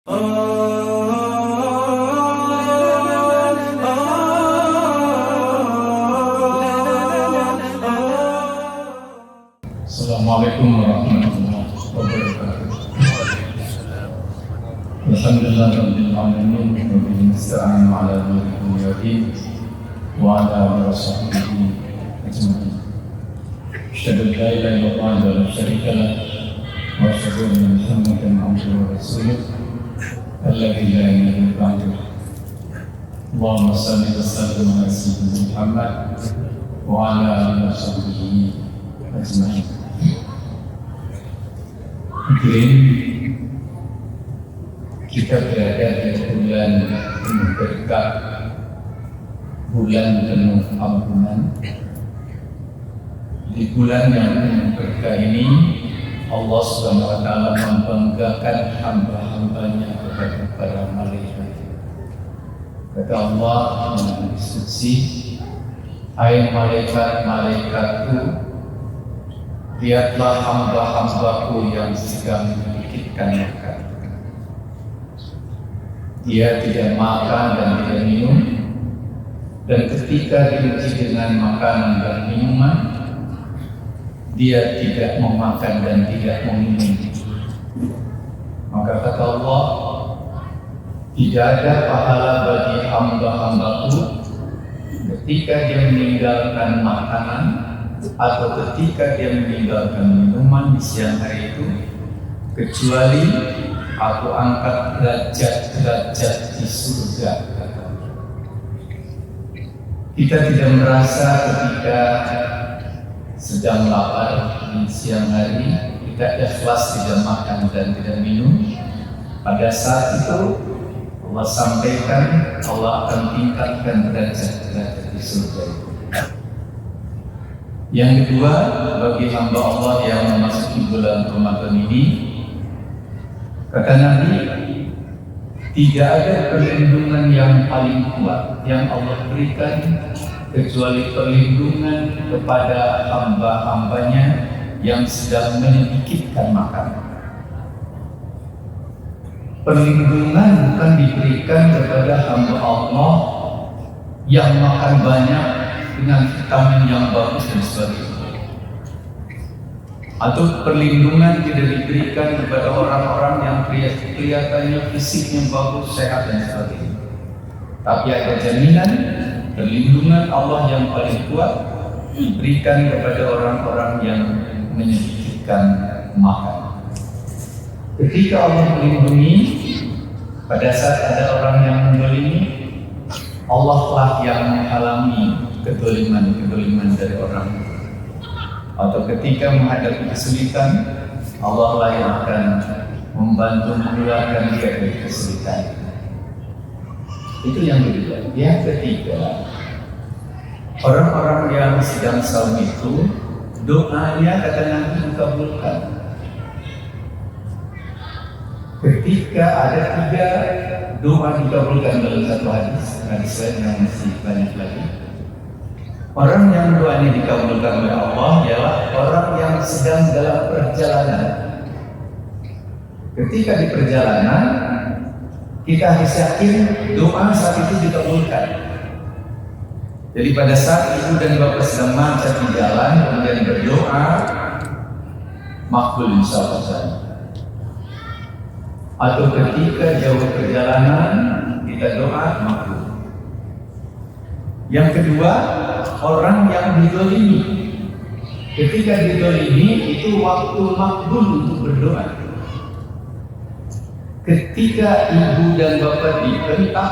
Assalamualaikum warahmatullahi wabarakatuh. Alhamdulillahirabbil alamin wa bihi nasta'inu ala umuri din wa ala alihi washabbihi ajma'in. Asyhadu an la ilaha illallah wa la syarika lah wa asyhadu anna Muhammadan abduhu wa rasuluh alladzi la ilaha illa huwa. Allahumma shalli wa sallim ala sayyidina Muhammad wa ala alihi washabbihi ajma'in. Mungkin kita berada di bulan penuh berkah, bulan penuh ampunan. Di bulan yang penuh berkah ini, Allah Subhanahu wa Ta'ala membanggakan hamba-hambanya kepada para malaikat. Kata Allah dengan instruksi, hai malaikat-malaikatku, lihatlah hamba-hambaku yang sedang memikirkan makan. Dia tidak makan dan tidak minum, dan ketika diuji dengan makanan dan minuman, dia tidak memakan dan tidak meminum. Maka kata Allah, tidak ada pahala bagi hamba-hambaku ketika dia meninggalkan makanan atau ketika dia meninggalkan minuman di siang hari itu, kecuali aku angkat derajat-derajat di surga. Kita tidak merasa ketika sedang lapar di siang hari, kita ikhlas tidak makan dan tidak minum. Pada saat itu Allah sampaikan, Allah akan tingkatkan derajat-derajat di surga itu. Yang kedua, bagi hamba Allah yang memasuki bulan Ramadan ini, kata Nabi, tidak ada perlindungan yang paling kuat yang Allah berikan kecuali perlindungan kepada hamba-hambanya yang sedang menyedikitkan makan. Perlindungan bukan diberikan kepada hamba Allah yang makan banyak dengan vitamin yang bagus dan sebagainya, atau perlindungan tidak diberikan kepada orang-orang yang kelihatannya fisiknya bagus, sehat dan sebagainya. Tapi ada jaminan perlindungan Allah yang paling kuat diberikan kepada orang-orang yang menyedikitkan makan. Ketika Allah melindungi, pada saat ada orang yang menzalimi, Allah lah yang menghalangi kedoliman dari orang. Atau ketika menghadapi kesulitan, Allah lah yang akan membantu mengeluarkan dia dari kesulitan. Itu yang kedua. Yang ketiga, orang-orang yang sedang saum itu, doanya kata Nabi dikabulkan. Ketika ada 3 doa dikabulkan dalam satu hadis lain yang masih banyak lagi. Orang yang doanya dikabulkan oleh Allah ialah orang yang sedang dalam perjalanan. Ketika di perjalanan, kita harus yakin doa saat itu dikabulkan. Jadi pada saat ibu dan bapak sedang macet di jalan, kemudian berdoa, makbul insyaallah. Atau ketika jauh perjalanan, kita doa, makbul. Yang kedua, orang yang dizalimi. Ketika dizalimi itu waktu makbul untuk berdoa. Ketika ibu dan bapak dibentak,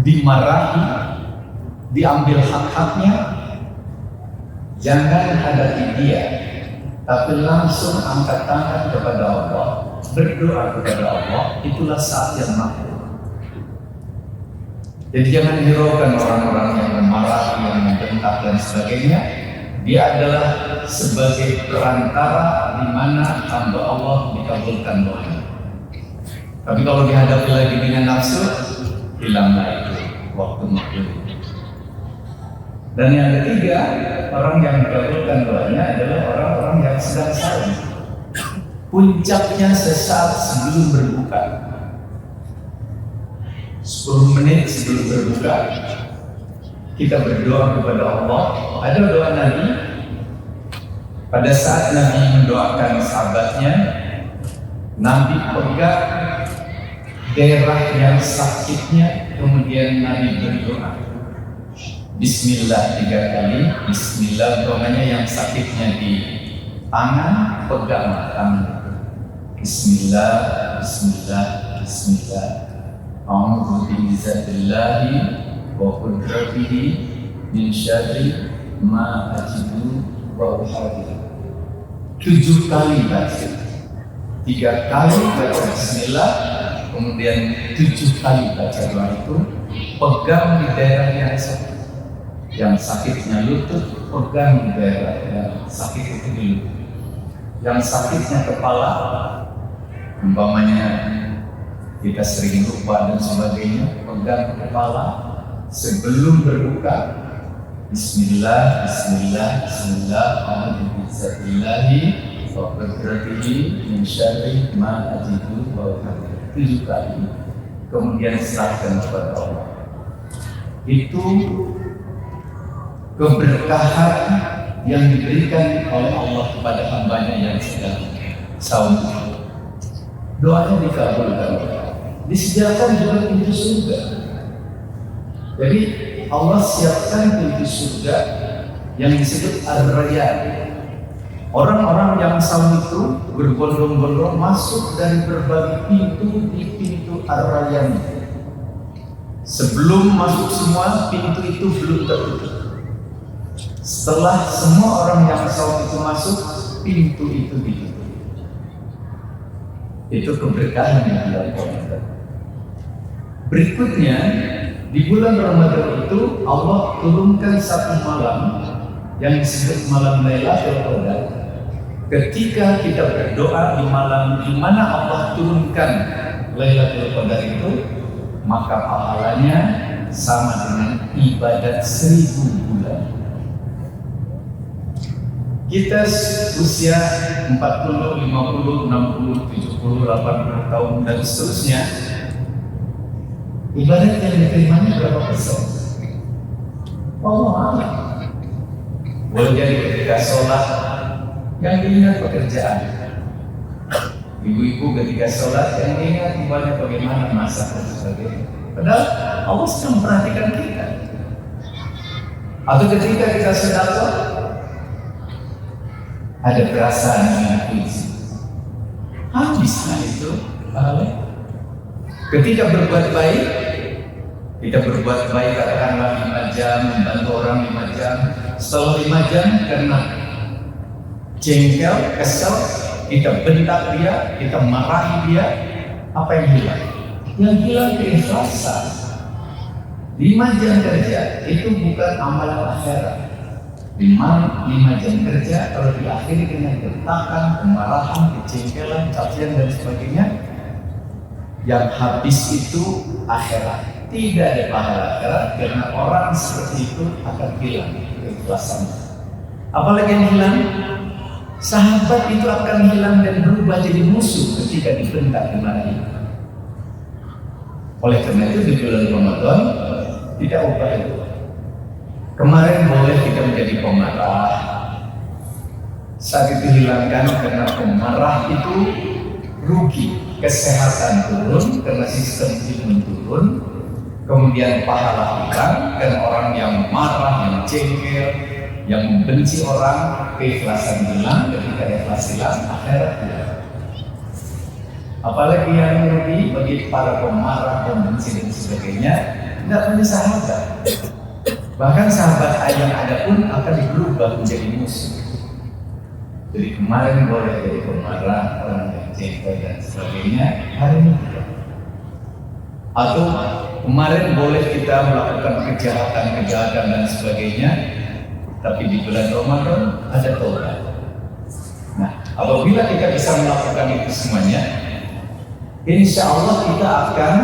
dimarahi, diambil hak-haknya, jangan hadapi dia, tapi langsung angkat tangan kepada Allah, berdoa kepada Allah. Itulah saat yang makbul. Jadi jangan hiraukan orang-orang yang memarahi, yang membentak dan sebagainya. Dia adalah sebagai perantara di mana hamba Allah dikabulkan doanya. Tapi kalau dihadapi lagi dengan nafsu, hilanglah itu waktu makbul. Dan yang ketiga, orang yang dikabulkan doanya adalah orang-orang yang sedang saum. Puncaknya sesaat sebelum berbuka. 10 menit sebelum berbuka kita berdoa kepada Allah. Ada doa Nabi. Pada saat Nabi mendoakan sahabatnya, Nabi pegang daerah yang sakitnya, kemudian Nabi berdoa Bismillah 3 kali. Bismillah doanya yang sakitnya di tangan, pegang tangan. Bismillah, Bismillah, Bismillah. A'udzu bi'izzatillahi wa qudratihi min syarri ma ajidu wa uhadhiru. 7 kali baca. 3 kali baca Bismillah, kemudian 7 kali baca doa itu. Pegang di daerah yang sakit. Yang sakitnya lutut, pegang di daerah yang sakit itu di lutut. Yang sakitnya kepala, umpamanya kita sering lupa dan sebagainya, pegang kepala sebelum berbuka. Bismillah, Bismillah, Bismillah, a'udzu billahi wa qudratihi min syarri ma ajidu wa uhadhiru. 7 kali. Kemudian serahkan kepada Allah. Itu keberkahan yang diberikan oleh Allah kepada hambanya yang sedang saum. Doanya dikabulkan, disediakan juga pintu surga. Jadi Allah siapkan pintu surga yang disebut Ar-Rayyan. Orang-orang yang saum itu berbondong-bondong masuk dari berbagai pintu di pintu Ar-Rayyan. Sebelum masuk semua, pintu itu belum tertutup. Setelah semua orang yang saum itu masuk, pintu itu ditutup. Itu keberkahan yang dilakukan. Berikutnya, di bulan Ramadan itu Allah turunkan satu malam yang disebut malam Lailatul Qadar. Ketika kita berdoa di malam di mana Allah turunkan Lailatul Qadar itu, maka pahalanya sama dengan ibadat 1000 bulan. Kita usia 40, 50, 60, 70, 80 tahun dan seterusnya, ibadat yang diterimanya berapa persen? Allah alam. Boleh jadi ketika sholat yang diingat pekerjaan, ibu-ibu ketika sholat yang diingat ibadah bagaimana masak dan sebagainya. Padahal Allah sedang memperhatikan kita. Atau ketika kita sedekah, ada perasaan yang puisi. Habislah itu pahala. Ketika berbuat baik, kita berbuat baik katakanlah 5 jam, membantu orang 5 jam. Setelah 5 jam karena jengkel, kesel, kita bentak dia, kita marahi dia, apa yang hilang? Yang hilang keikhlasan. 5 jam kerja itu bukan amalan akhirat. 5 jam kerja kalau diakhiri dengan bentakan, kemarahan, kejengkelan, cacian dan sebagainya, yang habis itu akhirat. Tidak ada pahala akhirat karena orang seperti itu akan hilang keikhlasannya. Apalagi yang hilang, sahabat itu akan hilang dan berubah jadi musuh ketika dibentak dimarahi. Oleh karena itu di bulan Ramadan tidak ubah itu. Kemarin boleh kita menjadi pemarah, saat itu hilangkan karena pemarah itu rugi, kesehatan turun karena sistem imun turun, kemudian pahala hilang karena orang yang marah, yang jengkel, yang membenci orang, keikhlasan hilang. Ketika ikhlas hilang, akhirat hilang. Apalagi yang rugi bagi para pemarah, pembenci dan sebagainya, tidak punya sahabat. Bahkan sahabat yang ada pun akan berubah menjadi musuh. Jadi kemarin boleh jadi pemarah, orang yang jengkel dan sebagainya, hari ini tidak. Atau kemarin boleh kita melakukan kejahatan dan sebagainya, tapi di bulan Ramadan ada taubat. Nah, apabila kita bisa melakukan itu semuanya, insya Allah kita akan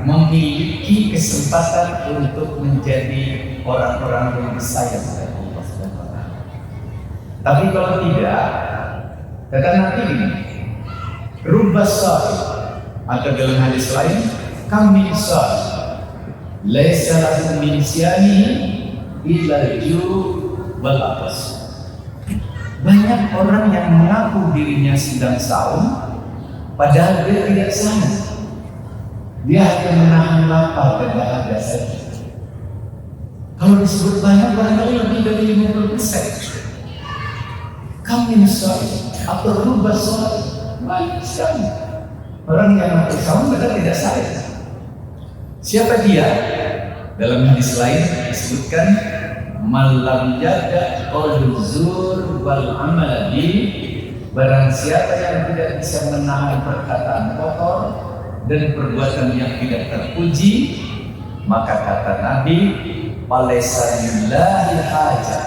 memiliki kesempatan untuk menjadi orang-orang yang disayang oleh Allah SWT. Tapi kalau tidak, kata Nabi ini, rubba sha'im, atau dalam hadis lain, kami sha'im, laisa lahu min siyamihi illa al-ju' wal atas. Banyak orang yang mengaku dirinya sedang saum, padahal dia tidak saum. Dia hanya menahan lapar dan dahaga saja. Kalau disebut banyak, barangkali lebih dari 50%. Kami saum atau rubah saum, banyak sekali. Orang yang mengaku saum padahal tidak saum. Siapa dia? Dalam hadis lain disebutkan malam jaga qaulul zur wal amal bi, barang siapa yang tidak bisa menahan perkataan kotor dan perbuatan yang tidak terpuji, maka kata Nabi, "Falaisa lillahi hajat."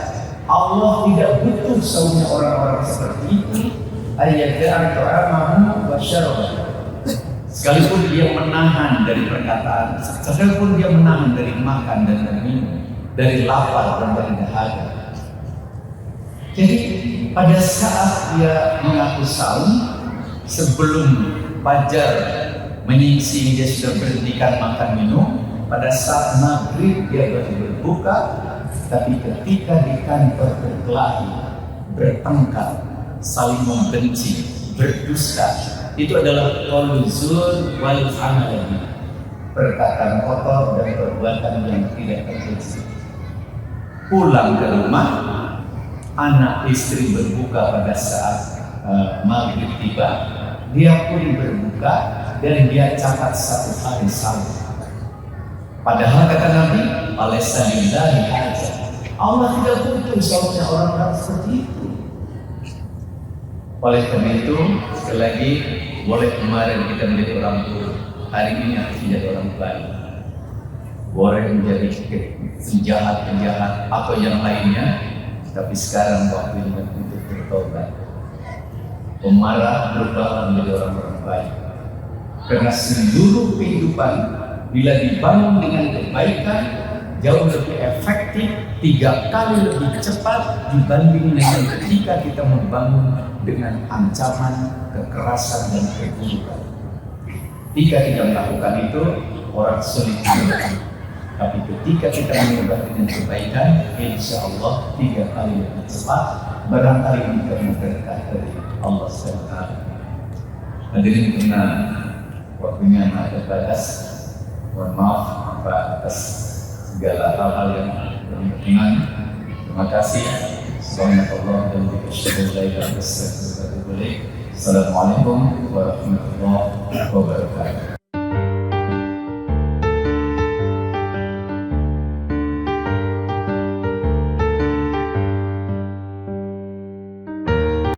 Allah tidak butuh saumnya orang-orang seperti itu, ayyada'a ta'amahu wa syarabahu. Sekalipun dia menahan dari perkataan, sekalipun dia menahan dari makan dan dari minum, dari lapar dan dari dahaga. Jadi pada saat dia mengaku saum, sebelum fajar menyingsing dia sudah berhentikan makan minum. Pada saat maghrib dia baru berbuka. Tapi ketika di kantor berkelahi, bertengkar, saling membenci, berdusta, itu adalah qaulul zur wal amal bi, perkataan kotor dan perbuatan yang tidak terpuji. Pulang ke rumah, anak istri berbuka pada saat maghrib tiba, dia pun berbuka dan dia catat 1 hari saum. Padahal kata Nabi, "Alaisa lillahi hajat." Allah tidak butuh saumnya orang-orang seperti itu. Oleh karena itu, sekali lagi, boleh kemarin kita menjadi orang buruk, hari ini harus menjadi orang baik. Boleh menjadi penjahat-penjahat atau yang lainnya, tapi sekarang waktunya untuk bertobat. Pemarah berubah menjadi orang-orang baik. Karena seluruh kehidupan bila dibangun dengan kebaikan jauh lebih efektif, 3 kali lebih cepat dibanding dengan ketika kita membangun dengan ancaman, kekerasan dan keburukan. Jika tidak melakukan itu, orang sulit dilakukan. Tapi ketika kita mengubah dengan kebaikan, insya Allah 3 kali lebih cepat, barangkali kita berkah dari Allah SWT. Hadirin karena waktunya ada batas, mohon maaf atas segala hal-hal yang berkenan. Terima kasih. Assalamualaikum warahmatullahi wabarakatuh.